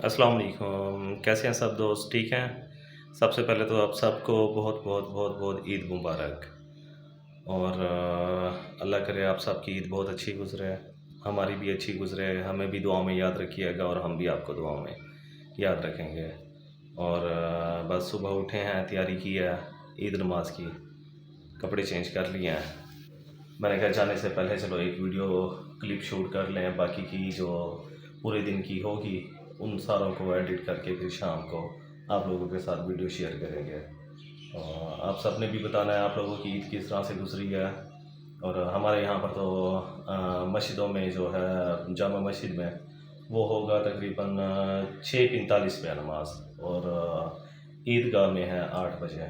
अस्सलाम वालेकुम। कैसे हैं सब दोस्त? ठीक हैं? सबसे पहले तो आप सबको बहुत बहुत बहुत बहुत ईद मुबारक। और अल्लाह करे आप सबकी ईद बहुत अच्छी गुज़रे, हमारी भी अच्छी गुज़रे, हमें भी दुआ में याद रखिएगा और हम भी आपको दुआ में याद रखेंगे। और बस सुबह उठे हैं, तैयारी की है ईद नमाज की, कपड़े चेंज कर लिए हैं। मैंने कहा जाने से पहले चलो एक वीडियो क्लिप शूट कर लें, बाकी की जो पूरे दिन की होगी उन सारों को एडिट करके फिर शाम को आप लोगों के साथ वीडियो शेयर करेंगे। और आप सब ने भी बताना है आप लोगों की ईद किस तरह से गुजरी है। और हमारे यहाँ पर तो मस्जिदों में जो है जामा मस्जिद में वो होगा तकरीबन 6:45 पे नमाज, और ईदगाह में है 8 बजे।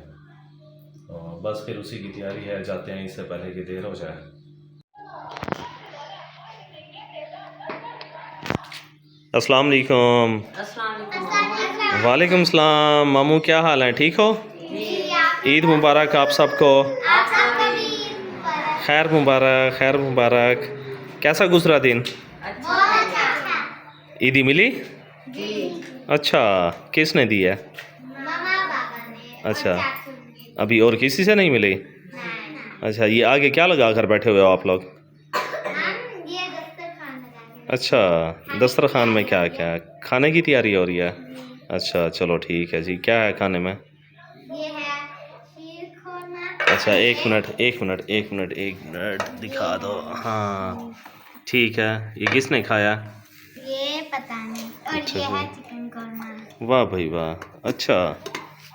तो बस फिर उसी की तैयारी है, जाते हैं इससे पहले कि देर हो जाए। अस्सलाम वालेकुम। वालेकुम सलाम। मामू क्या हाल है? ठीक हो? ईद मुबारक आप सबको। खैर मुबारक, खैर मुबारक। कैसा गुजरा दिन? ईदी मिली? अच्छा, किसने दी है? अच्छा, अभी और किसी से नहीं मिली? अच्छा, ये आगे क्या लगा कर बैठे हुए हो आप लोग? अच्छा, दस्तरखान में क्या क्या खाने की तैयारी हो रही है? अच्छा, चलो ठीक है जी। क्या है खाने में? ये है शीर खोरमा। अच्छा, एक मिनट एक मिनट एक मिनट एक मिनट दिखा दो। हाँ ठीक है। ये किसने खाया? ये पता नहीं। और अच्छा ये जी, है चिकन कोरमा। वाह भाई वाह। अच्छा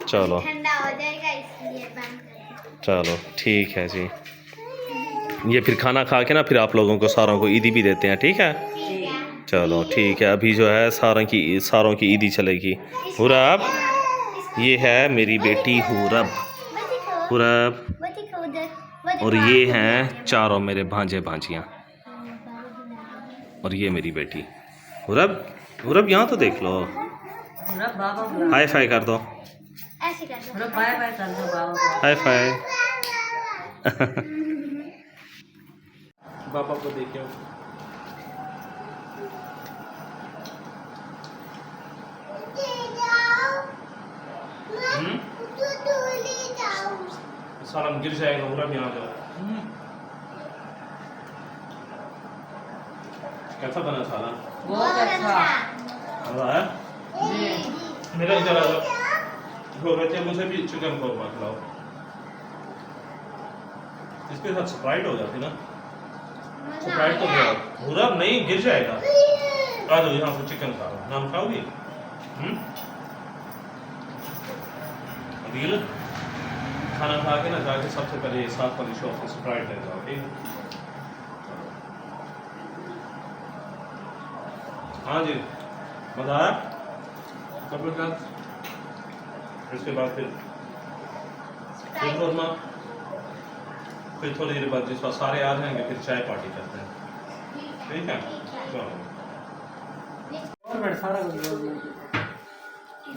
चलो, ठंडा हो जाएगा इसलिए बंद कर दो। चलो ठीक है जी। ये फिर खाना खा के ना फिर आप लोगों को सारों को ईदी भी देते हैं, ठीक है? ठीक है। चलो ठीक है। अभी जो है सारों की ईदी चलेगी। हुरब, ये है मेरी बेटी हुरब। हुरब, और ये हैं चारों मेरे भांजे भांजियाँ, और ये मेरी बेटी हुरब। हुरब यहाँ तो देख लो, हाई फाई कर दो, ऐसे कर दो। बाय बाय कर दो बाबा। Hi fi. पापा को देखियो। सालम गिर जाएगा, पूरा भी आ जाओ। कैसा बना साला? बहुत अच्छा। मजा आया? मेरा इधर आ जाओ। हो बच्चे, मुझे भी चिकन कोरमा खिलाओ। इसके साथ स्प्राइट हो जाती ना? स्प्राइट तो गया पूरा नहीं, गिर जाएगा। आ जाओ यहाँ से चिकन खाओ। नाम खाओगी? अदील, खाना खा के ना जाके सबसे पहले साथ वाली शॉप से स्प्राइट ले जाओ, ठीक है? हाँ जी, मजा आया? जबरदस्त। इसके बाद फिर कोरमा, फिर थोड़ी देर बाद जिस सारे आ जाएंगे फिर चाय पार्टी करते हैं, ठीक है? चलो। और सारा कुछ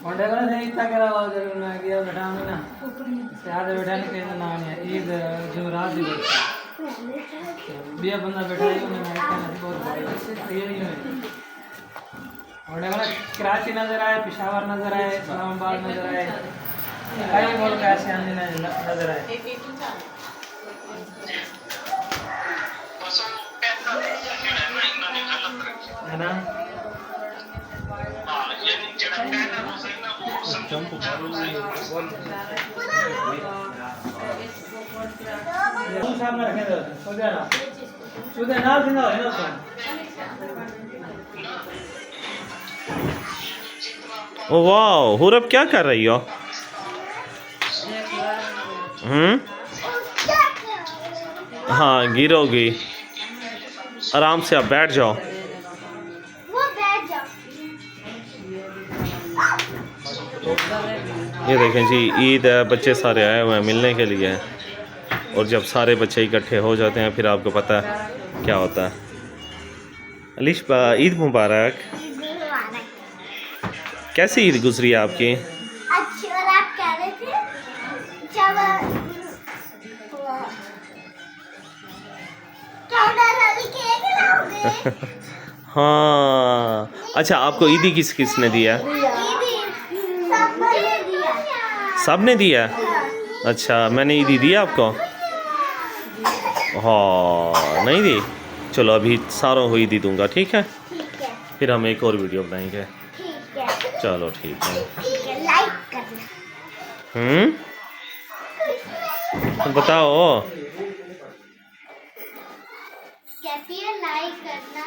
वंडे को नहीं इतना करा हुआ जरूर ना किया बैठा हूँ ना याद बैठा नहीं कहना ना नहीं ईद जुमेरात दी बिया बंदा बैठा है उन्हें मैंने कहना बहुत बड़ी ये नहीं है। वंडे को कराची नजर आए, पेशावर नजर आए, इस्लामाबाद नजर आए, कई मुल्क ऐसे आने नजर आए। है ना? सामने रखे दो सुधे ना जिंदा है ना। ओ वाह, हुरब क्या कर रही हो? हाँ गिरोगी, आराम से आप बैठ जाओ। वो बैठ जाओ। ये देखें जी, ईद है, बच्चे सारे आए हुए हैं मिलने के लिए, और जब सारे बच्चे इकट्ठे हो जाते हैं फिर आपको पता है क्या होता है। अलिशबा, ईद मुबारक। कैसी ईद गुजरी है आपकी? अच्छी। और आप कह रहे थे जब हाँ अच्छा, आपको ईदी किस किसने दिया? ईदी सबने दिया। सब ने दिया? अच्छा, मैंने ईदी दिया आपको? हाँ, नहीं दी? चलो अभी सारों को ईदी दूंगा, ठीक है? ठीक है, फिर हम एक और वीडियो बनाएंगे। ठीक है, चलो ठीक है। ठीक है, लाइक करना। तो बताओ। कहती है लाइक करना।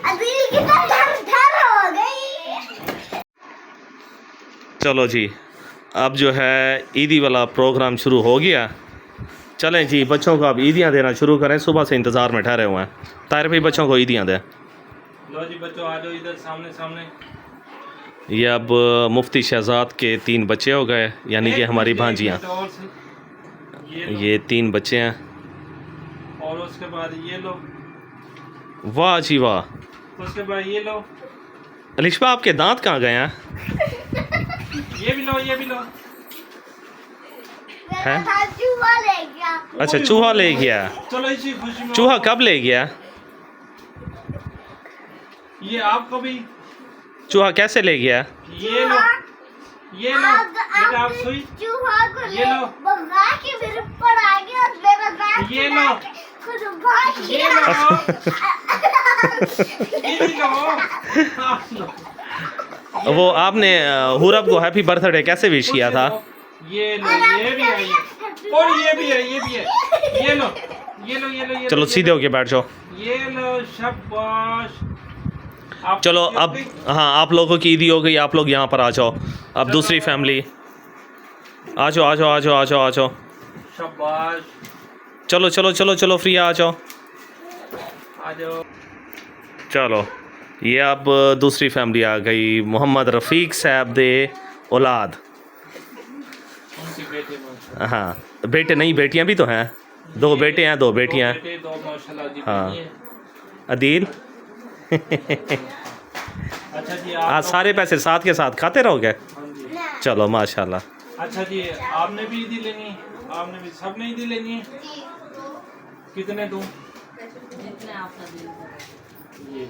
अभी कितना डर हो गई। चलो जी, अब जो है ईदी वाला प्रोग्राम शुरू हो गया। चलें जी, बच्चों को अब ईदियाँ देना शुरू करें। सुबह से इंतज़ार में ठहरे हुए हैं। ताहिर भाई, बच्चों को ईदियाँ दें। लो जी बच्चों, आ जाओ इधर सामने सामने। ये अब मुफ्ती शहजाद के 3 बच्चे हो गए, यानी कि हमारी भांजियाँ। और से ये लो। ये 3 बच्चे हैं। और उसके बाद ये लो। वाह जी वाह। उसके बाद ये लो। अलिशा, आपके दांत कहाँ गए हैं? ये भी लो, ये भी लो। हैं? मेरा चूहा ले गया। अच्छा, चूहा ले गया। चलो इसी खुशी में। चूहा कब ले गया? ये आपको भी। चूहा कैसे ले गया? ये लो, ये लो बेटा, आप सुई। चूहा को ये लो। भगा के मेरे ऊपर आ गया और मेरा दांत ये खिला लो। के खुद भाग ये गया। लो। ये भी लो। आप लो। वो आपने हुरब को हैप्पी बर्थडे कैसे विश किया था? ये लो, ये भी है ये। और ये भी है, ये भी है। ये लो, ये लो, ये लो, ये चलो लो, सीधे होके बैठ जाओ। ये लो, शाबाश। आप चलो अब, हाँ, आप लोगों की ईदी हो गई। आप लोग यहाँ पर आ जाओ। अब दूसरी फैमिली आ जाओ, आ जाओ, आ जाओ, आ जाओ, आ जाओ। शाबाश। चलो चलो चलो चलो, फ्री आ जाओ। आ जाओ। चलो, ये अब दूसरी फैमिली आ गई। मोहम्मद रफ़ीक साहब दे औलाद। उनकी बेटी में। हाँ, बेटे नहीं, बेटियाँ भी तो हैं। 2 बेटे हैं, 2 बेटियाँ हैं। दो बेटे, 2 माशाल्लाह जी हाँ। बेटी हैं। अदील, अच्छा जी, आज आप सारे पैसे साथ के साथ खाते रहोगे? हाँ जी। चलो माशाल्लाह। अच्छा जी, आपने भी ईदी लेनी है? आपने भी, सबने ईदी लेनी है? कितने दूं? ये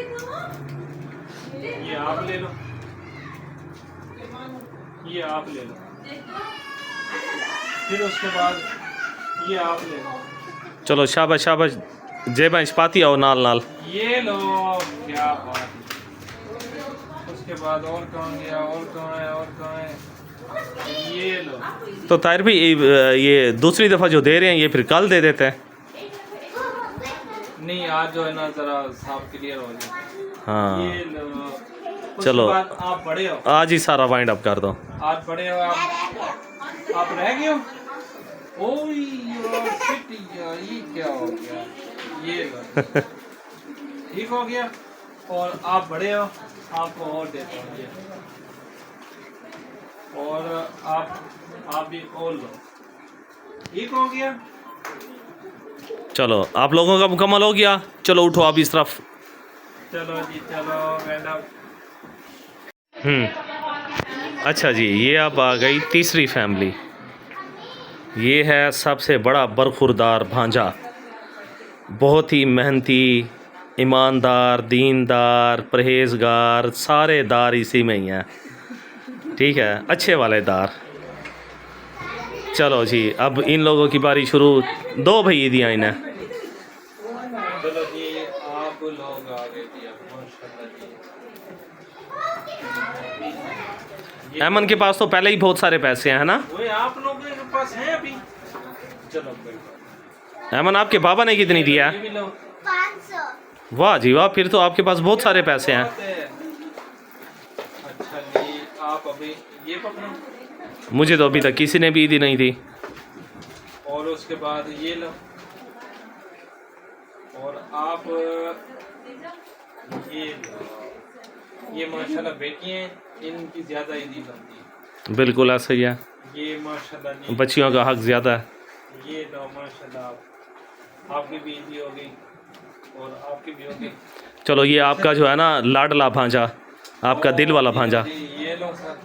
लो। ये आप ले लो। ये आप ले लो। फिर उसके बाद ये आप ले लो। चलो शाबाश शाबाश, जेबा इस्पाती आओ नाल नाल। ये लो, क्या बात है। उसके बाद और कहाँ गया, और कहाँ है, और कहाँ है? ये लो। तो ताहिर भी ये दूसरी दफ़ा जो दे रहे हैं, ये फिर कल दे देते हैं। नहीं, आज जो है ना जरा साफ क्लियर हो जाए। हाँ, ये लो। उसके चलो। बाद आप बड़े हो। आज ही सारा वाइंड अप कर दो। आज बड़े हो आप रह गए हो। ओह शिट, ये क्या हो गया? ये लो। ठीक हो गया। और आप बड़े हो, आपको और देता हूँ ये। और आप भी और लो। ठीक हो गया। चलो, आप लोगों का मुकम्मल हो गया। चलो उठो आप इस तरफ। चलो जी, चलो मैडम। अच्छा जी, ये अब आ गई तीसरी फैमिली। ये है सबसे बड़ा बरखुरदार भांजा। बहुत ही मेहनती, ईमानदार, दीनदार, परहेजगार, सारे दार इसी में ही हैं। ठीक है, अच्छे वाले दार। चलो जी, अब इन लोगों की बारी शुरू। 2 भाई ईदियाँ इन्हें। चलो जी, आप लोग आगे दिया माशाल्लाह जी। ऐमन के पास तो पहले ही बहुत सारे पैसे हैं, है ना? वो आप लोगों के पास है अभी। चलो कोई बात ऐमन, आपके बाबा ने कितनी दिया? नहीं। ये भी लो। 500। वाह जी वाह, फिर तो आपके पास बहुत सारे पैसे हैं। अच्छा जी, आप अभी ये पकड़ो। मुझे तो अभी तक किसी ने भी ईदी नहीं दी। और उसके बाद ये लो। और आप ये लो। ये माशाल्लाह बेटी हैं, इनकी ज़्यादा ईदी बनती है। बिल्कुल ऐसा ही है, ये माशाल्लाह जी। बच्चियों का हक ज़्यादा है। ये लो माशाल्लाह, आपकी भी ईदी हो गई और आपकी भी हो गई। चलो, ये आपका जो है ना लाडला भांजा, आपका दिल वाला भांजा, ये लो सर।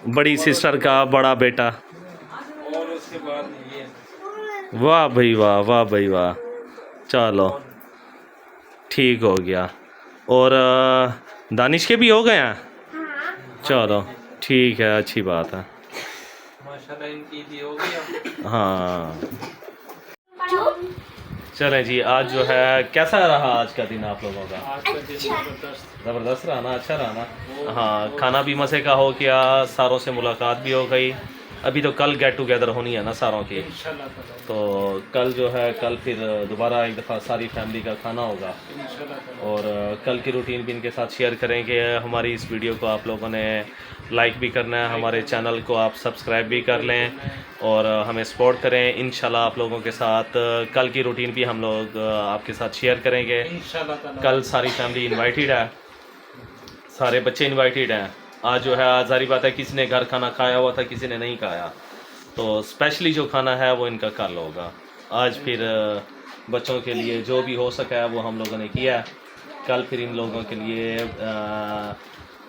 बड़ी सिस्टर का बड़ा बेटा। और उसके बाद ये वाह भाई वाह, वाह भाई वाह। चलो ठीक हो गया। और दानिश के भी हो गए हैं। हाँ। चलो ठीक है, अच्छी बात है। माशाल्लाह इनकी ईद हो गई। हाँ चलें जी, आज जो है कैसा रहा आज का दिन आप लोगों का? आज का दिन जबरदस्त। ज़बरदस्त रहा ना, अच्छा रहा ना। हाँ, खाना भी मज़े का हो गया, सारों से मुलाकात भी हो गई। अभी तो कल गेट टुगेदर होनी है ना सारों की, इंशाल्लाह ताला, तो कल जो है कल फिर दोबारा एक दफ़ा सारी फैमिली का खाना होगा। इंशाल्लाह ताला। और कल की रूटीन भी इनके साथ शेयर करेंगे। हमारी इस वीडियो को आप लोगों ने लाइक भी करना है, हमारे चैनल को आप सब्सक्राइब भी कर लें और हमें सपोर्ट करें। इंशाल्लाह आप लोगों के साथ कल की रूटीन भी हम लोग आपके साथ शेयर करेंगे। इंशाल्लाह ताला। कल सारी फैमिली इनवाइटेड है, सारे बच्चे इनवाइटेड हैं। आज जो है, आज जारी बात है, किसी ने घर खाना खाया हुआ था, किसी ने नहीं खाया, तो स्पेशली जो खाना है वो इनका कल होगा। आज फिर बच्चों के लिए जो भी हो सका है वो हम लोगों ने किया है। कल फिर इन लोगों के लिए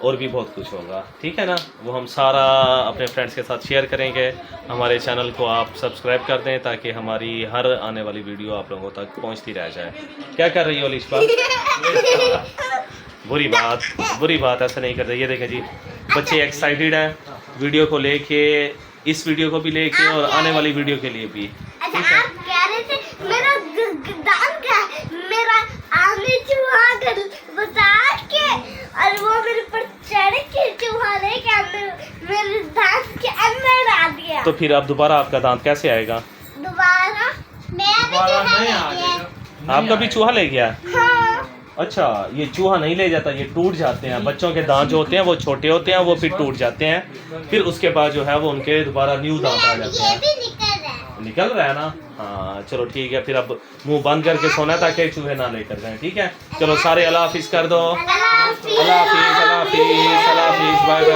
और भी बहुत कुछ होगा, ठीक है ना। वो हम सारा अपने फ्रेंड्स के साथ शेयर करेंगे। हमारे चैनल को आप सब्सक्राइब कर दें ताकि हमारी हर आने वाली वीडियो आप लोगों तक पहुंचती रह जाए। क्या कर रही हो लिशा? बुरी बात, ऐसा नहीं करते। ये देखें जी, बच्चे एक्साइटेड हैं वीडियो को लेके, इस वीडियो को भी लेके और आने वाली वीडियो के लिए भी। अच्छा, आप कह रहे थे मेरा दान का मेरा आने चूहा बता के और वो मेरे पर चढ़ के चूहा लेके मेरे दांत के अंदर आ दिया। तो फिर अब दोबारा आपका दांत कैसे आएगा? दोबारा मैं भी दोबारा चूहा नहीं ले आ गया। जाएगा। आपका भी चूहा ले गया? हाँ। अच्छा, ये चूहा नहीं ले जाता, ये टूट जाते हैं। बच्चों के दांत जो होते हैं वो छोटे होते हैं, वो फिर टूट जाते हैं। फिर उसके बाद जो है वो उनके दोबारा न्यू दांत आ जाते ये हैं। भी निकल रहा है। निकल रहा है ना? हाँ चलो ठीक है, फिर अब मुंह बंद करके सोना ताकि चूहे ना लेकर जाएं, ठीक है। चलो सारे अल्लाह हाफिज कर दो। अल्लाह हाफिज। अल्लाह हाफिज, अल्लाह हाफिज, अल्लाह हाफिज, बाय बाय।